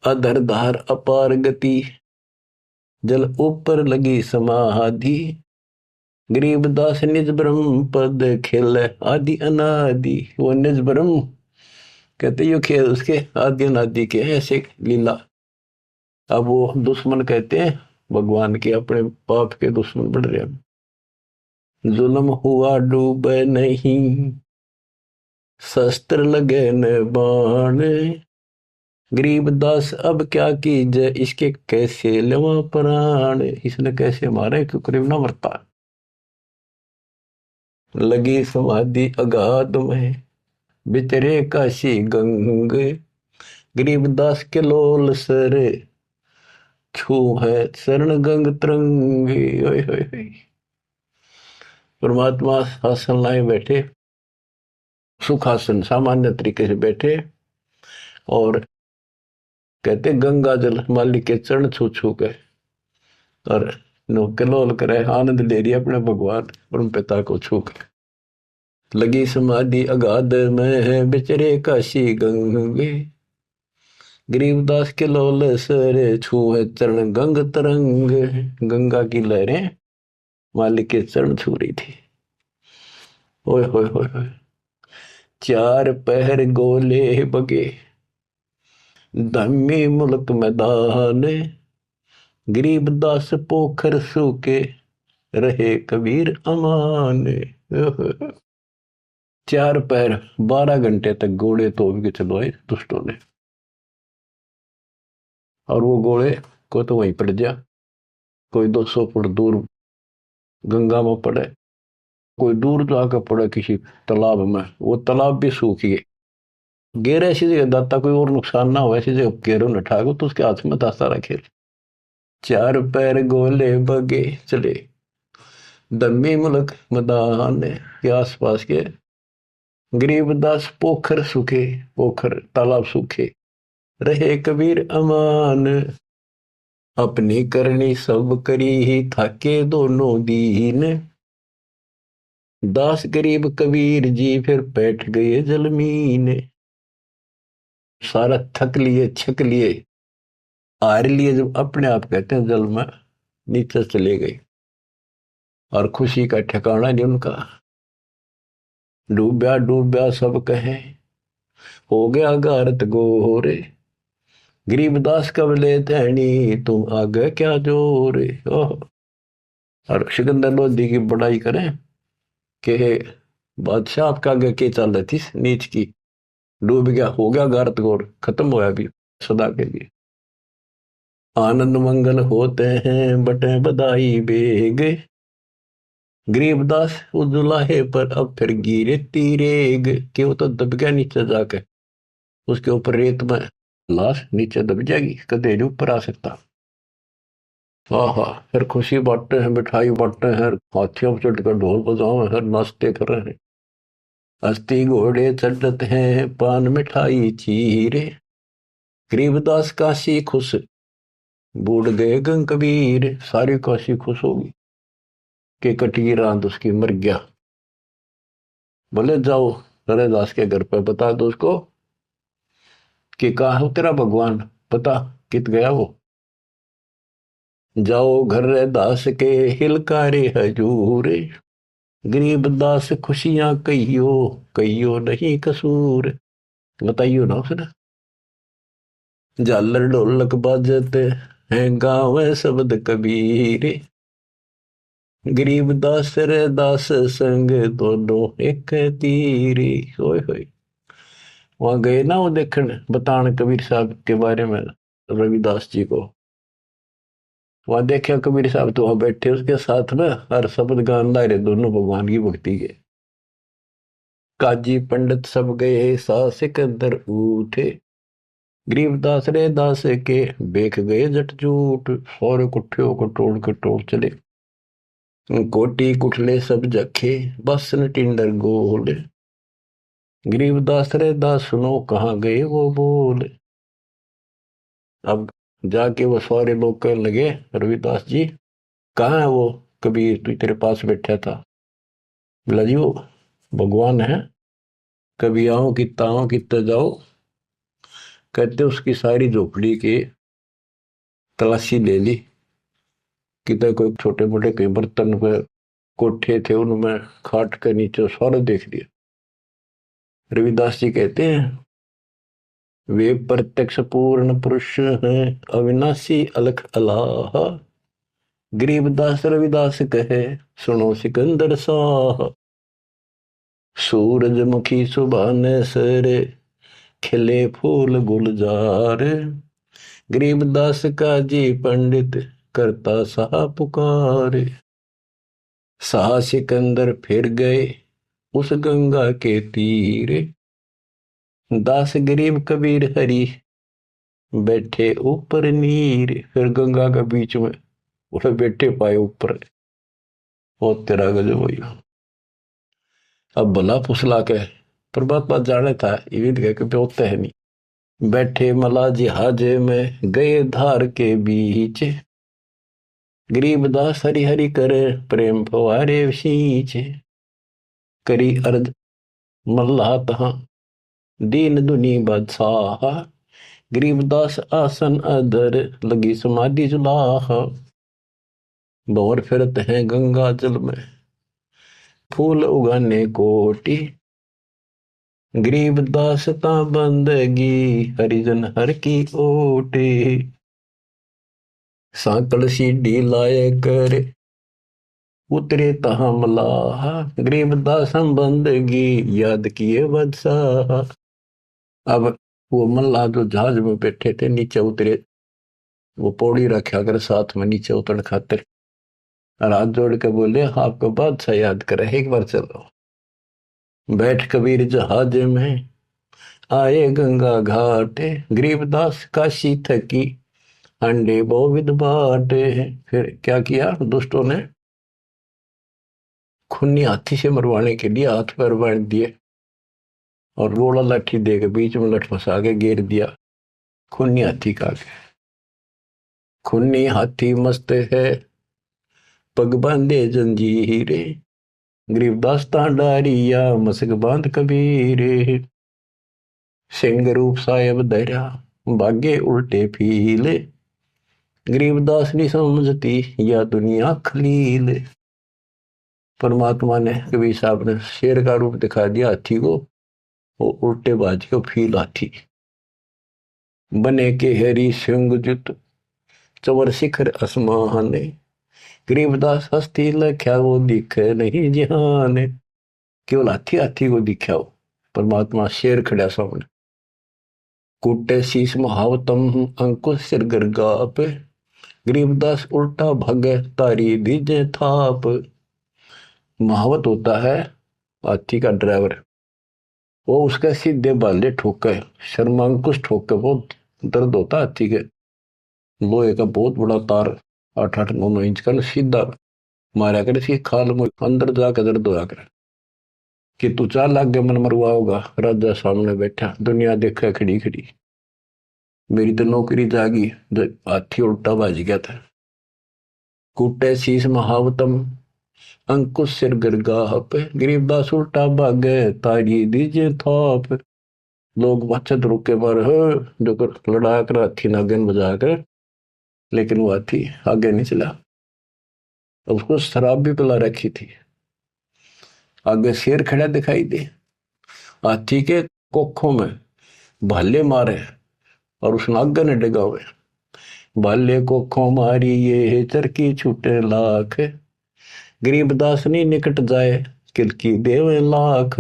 अधर धार अपार गति जल ऊपर लगी समाधि, गरीबदास निज ब्रह्म पद खेल आदि अनादि। वो निज ब्रह्म कहते यो खेल उसके आदि अनादि के ऐसे लीला। अब वो दुश्मन कहते हैं भगवान के, अपने पाप के दुश्मन बढ़ रहे हैं। जुल्म हुआ डूब नहीं शस्त्र लगे न बाण, गरीबदास अब क्या कीजिए इसके कैसे लेवा प्राण। इसने कैसे मारे क्यों करीब ना मरता। लगी समाधि अगाध में बितरे काशी गंग, गरीबदास के लोल सर छू है शरण गंग तरंगे। परमात्मा आसन लाए बैठे, सुखासन सामान्य तरीके से बैठे, और कहते गंगा जल मालिक के चरण छू छू के और कलोल करे, आनंद ले रही अपने भगवान परम पिता को छू के। लगी समाधि अगाध में है बिचरे काशी गंगे, गरीबदास के लोल सर छू है चरण गंग तरंग। गंगा की लहरें मालिक के चरण छू रही थी। ओए होए होए होए। चार पहर गोले बगे धम्मी मुल्क मैदान, गरीबदास पोखर सूके रहे कबीर अमान। 4 पैर 12 घंटे तक घोड़े तोड़ के चलवाए दुष्टों ने, और वो घोड़े को तो वहीं पड़ गया। कोई 200 फुट दूर गंगा में पड़े, कोई दूर जाकर पड़े किसी तालाब में, वो तालाब भी सूख गए। गेर ऐसी जगह दाता कोई और नुकसान ना हो, ऐसी जगह गेरों न ठाको तो उसके हाथ में दाता रखे। 4 पैर गोले बगे चले दम्मी मुल्क मैदान के आसपास के, गरीबदास पोखर सूखे, पोखर तालाब सूखे रहे कबीर अमान। अपनी करनी सब करी ही थाके दोनों दीन, दास गरीब कबीर जी फिर बैठ गए जलमीन। सारा थक लिए छक लिए हार लिए, जब अपने आप कहते हैं जल में नीचे चले गए, और खुशी का ठिकाना नहीं उनका। डूब्या डूब्या सब कहे हो गया गारत गोरे, गरीबदास कब ले धैनी तुम आगे क्या जोरे। और सिकंदर लोधी की बड़ाई करें कि बादशाह आपका आगे के चल रही थी नीच की, डूब गया, हो गया गारत गोर, खत्म होया भी सदा के लिए। आनंद मंगल होते हैं बटे बधाई बेग, गरीबदास उस दुलाहे पर अब फिर गिरे तीरेग। कि वो तो दब गया नीचे जाके, उसके ऊपर रेत में लाश नीचे दब जाएगी, कदे नहीं ऊपर आ सकता। हाँ, फिर खुशी बांटते हैं, मिठाई बांटते हैं, हाथियों पर चढ़कर ढोल बजाओ हैं, नाचते कर रहे हैं। अस्थि घोड़े चढ़ते हैं पान मिठाई चीरे, गरीबदास काशी खुश बूढ़ गए गंग कबीर। सारी काशी खुश होगी कि कटी रात उसकी मर गया। बोले जाओ रैदास के घर पे बता दो उसको कि कहा हो तेरा भगवान, पता कित गया वो। जाओ घर रैदास के हिलकारे हजूर, गरीबदास खुशियां कहियो कहियो नहीं कसूर। बताइयो ना उसने। झालर ढोलक बाजते हैं गाँव शब्द कबीर, गरीबदास रैदास संग दोनों एक तीरी। होय होय। वहां गए ना वो देखने बताने कबीर साहब के बारे में, रविदास जी को। वहां देखा कबीर साहब तो वहां बैठे उसके साथ में, हर शब्द गान ला रहे दोनों भगवान की भक्ति के। काजी पंडित सब गए सा सिकंदर उठे, गरीबदास रे दास के बेख गए जट जूट। और कुठियों को तोड़ के तोड़ चले, कोटी कुठले सब जखे, बस न टिंडर गोले। गरीबदास रे दास सुनो कहाँ गए वो बोले। अब जाके वो सारे लोग कहने लगे, रविदास जी कहाँ है वो कबीर तू तेरे पास बैठा था। बोला जी वो भगवान है, कभी आओ कितना आओ कितना जाओ। कहते उसकी सारी झोपड़ी की तलाशी ले ली, किधर कोई छोटे मोटे कई बर्तन पे कोठे थे उनमें खाट के नीचे सारा देख लिया। रविदास जी कहते हैं वे प्रत्यक्ष पूर्ण पुरुष हैं, अविनाशी अलख अलाहा। गरीबदास रविदास कहे सुनो सिकंदर साह। सूरजमुखी सुबह ने सरे, खिले फूल गुलजार। गरीबदास का जी पंडित करता सा पुकार। सा सिकंदर फिर गए उस गंगा के तीर, दास गरीब कबीर हरि बैठे ऊपर नीर। फिर गंगा के बीच में उसे बैठे पाए ऊपर। बहुत तेरा गजब हुई। अब भला फुसला के परमात्मा जाने था ये के होते है नहीं। बैठे मला जिहाज में गए धार के बीच, गरीबदास हरि हरि करे प्रेम फवारे सींच। करी अर्ज मल्ला तहा दीन दुनी बादशाह, गरीबदास आसन अधर लगी समाधि जुलाह। भंवर फिरत हैं गंगा जल में फूल उगाने कोटि, गरीबदास ता बंदगी हरिजन हर की ओटी। सांकल सीढ़ी लाए कर उतरे तहा मलाह, गरीबदास हम बंदगी याद किए बदशाह। अब वो मल्लाह जो जहाज में बैठे थे नीचे उतरे, वो पौड़ी रखा कर साथ में नीचे उतर खातिर, और हाथ जोड़ के बोले आपको बादशाह याद करे एक बार चलो। बैठ कबीर जहाज में आए गंगा घाट, गरीबदास काशी थकी अंडे बहुविध बाटे। फिर क्या किया दुष्टों ने, खूनी हाथी से मरवाने के लिए हाथ पैर बांध दिए और रोड़ा लाठी दे के बीच में लठ फंसा के घेर दिया। खूनी हाथी का खूनी हाथी मस्त है पग बांधे जंजीरे, गरीबदास डारिया मसक बांध कबीरे। सिंह रूप साहेब धैर्या भागे उल्टे फीले, गरीबदास नहीं समझती या दुनिया खलील। परमात्मा ने कबीर साहब ने शेर का रूप दिखा दिया हाथी को, वो उल्टे बाज के फील हाथी बने के हरी सिंह जुत चवर शिखर आसमान। गरीबदास हस्ती लख्या वो दिखे नहीं जिहान। केवल हाथी हाथी को दिखा हो, परमात्मा शेर खड़ा सामने। कुटे शीश महावतम अंकुश सिर गर्गाप, गरीबदास उल्टा भागे तारी दीजे थाप। महावत होता है हाथी का ड्राइवर, वो उसके सीधे बाले ठोके शर्मांकुश ठोके, बहुत दर्द होता है हाथी के। लोहे का बहुत बड़ा तार 8-8-9-9 इंच का सीधा मारा कर इसकी खाल में अंदर जाकर दर्द होया कर कि तू 4 लाख के मन मरवा होगा। राजा सामने बैठा दुनिया देखा खड़ी खड़ी, मेरी तो नौकरी जागी, हाथी उल्टा बाज गया था। कूटे शीश महावतम अंकुश सिर गरगाह पे, गरीबदास उल्टा भागे तारी दीजे थाप। लोग बचत रुके पर जो कर लड़ा कर हाथी नागन बजा कर, लेकिन वो हाथी आगे नहीं चला। उसको शराब भी पिला रखी थी। आगे शेर खड़ा दिखाई दे, हाथी के कोखों में भाले मारे और उस नागन ने डगा हुए। भाले कोखों मारी ये चरकी छूटे लाख, गरीबदास नहीं निकट जाए किलकी देवे लाख।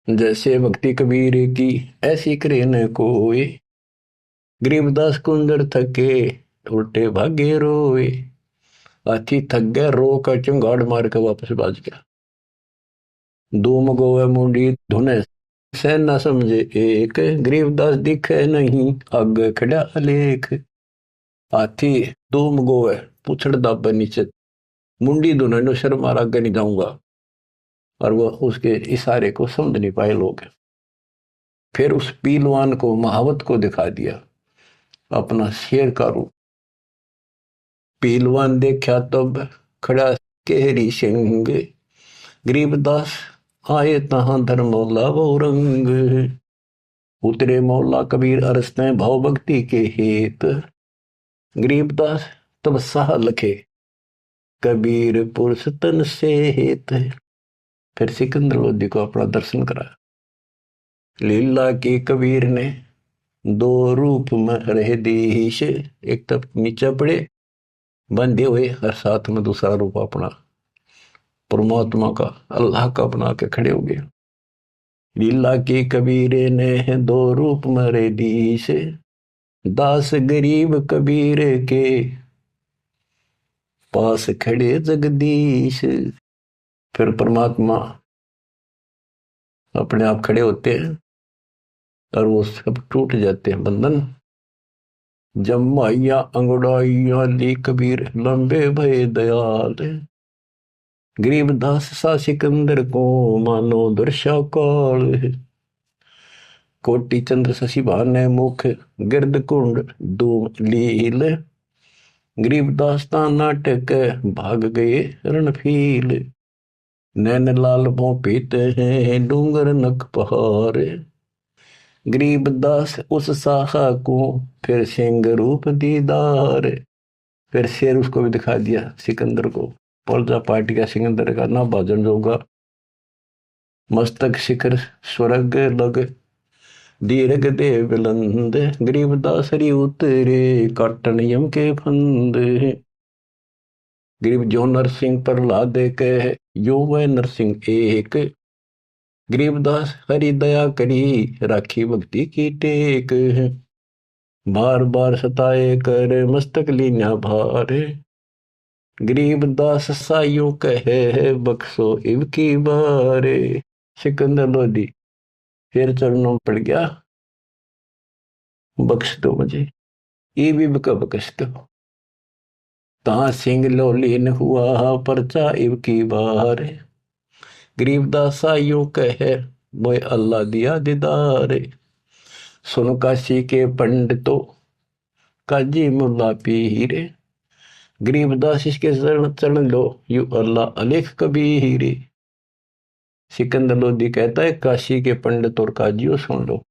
जैसे भक्ति कबीर की ऐसी करे न कोई, गरीबदास कुंदर थके उल्टे भागे रोए। हाथी थक गया, रो कर चंगाड़ मार के वापस बाज गया। धूम गोवे मुंडी धुने से न समझे एक, गरीबदास दिखे नहीं आगे खड़ा अलेख। हाथी धूम गोवे पुछड़ दाबे नीचे, मुंडी धुने नो शर्म मार आगे नहीं जाऊंगा। और वो उसके इशारे को समझ नहीं पाए लोग। फिर उस पीलवान को महावत को दिखा दिया अपना शेर का रूप। पीलवान देखा तब खड़ा केहरी सिंह, गरीबदास आए तहां धर्मौला वो रंग। उतरे मौला कबीर अरसते भाव भक्ति के हेत, गरीबदास तब साह लखे कबीर पुरुष तन से हेत। फिर सिकंदर लोधी को अपना दर्शन कराया। लीला के कबीर ने दो रूप में रहे दीश, एक तब नीचे पड़े बंधे हुए और साथ में दूसरा रूप अपना परमात्मा का अल्लाह का बना के खड़े हो गए। लीला के कबीर ने दो रूप में रहे दीश, दास गरीब कबीर के पास खड़े जगदीश। फिर परमात्मा अपने आप खड़े होते हैं और वो सब टूट जाते हैं बंधन। जमाइया अंगड़ाइया ली कबीर लंबे भय दयाल, गरीबदास सा सिकंदर को मानो दर्शा काल। कोटि चंद्र शशि भाने मुख गिरद कुंड धूम लील, गरीबदास ता नाटक भाग गए रणफील। नैन लाल भों पीते हैं डूंगर नक पहाड़, गरीबदास उस साहा को फिर सिंह रूप दीदार। फिर शेर उसको भी दिखा दिया सिकंदर को, पर्जा पार्टी का सिकंदर का ना भाजन जोगा। मस्तक शिखर स्वर्ग लग दीर्घ दे बुलंद, गरीबदास हरि उतरे काटन यम के फंद। गरीब जो नरसिंह प्रहलाद कह यो वह नरसिंह एक, गरीबदास हरि दया करी राखी भक्ति की टेक। बार बार सताए कर मस्तक लीना भार, गरीबदास साइयों कहे बख्शो इव की बारे। सिकंदर लोधी फिर चरणों पड़ गया, बख्श दो मुझे, ये भी बख्श दो। ता सिंह लोलीन हुआ परचा इव की बार, गरीबदास साइयों कहे मोए अल्लाह दिया दीदार। सुन काशी के पंडितों काजी मुल्ला पीर, गरीबदास इसके चरण लो यू अल्लाह अलेख कबीर। सिकंदर लोधी कहता है काशी के पंडित और काजियों सुन लो,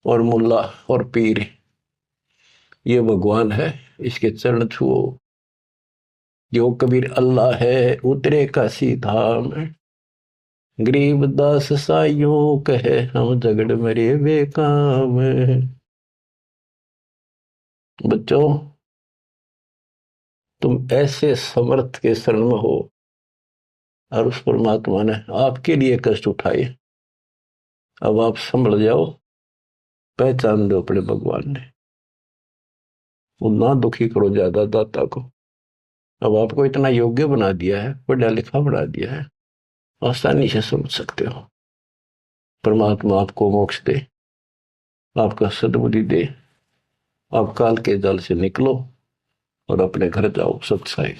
और मुल्ला और पीर ये भगवान है, इसके चरण छुओ। जो कबीर अल्लाह है उतरे काशी धाम, गरीबदास साइयों कहे हम झगड़ मरे बेकाम। बच्चों तुम ऐसे समर्थ के शरण में हो और उस परमात्मा ने आपके लिए कष्ट उठाए। अब आप संभल जाओ, पहचान दो अपने भगवान ने, वो ना दुखी करो ज्यादा दाता को। अब आपको इतना योग्य बना दिया है, पढ़ा लिखा बना दिया है, आसानी से समझ सकते हो। परमात्मा आपको मोक्ष दे, आपका सद्बुद्धि दे, आप काल के जाल से निकलो और अपने घर जाओ सत्साई।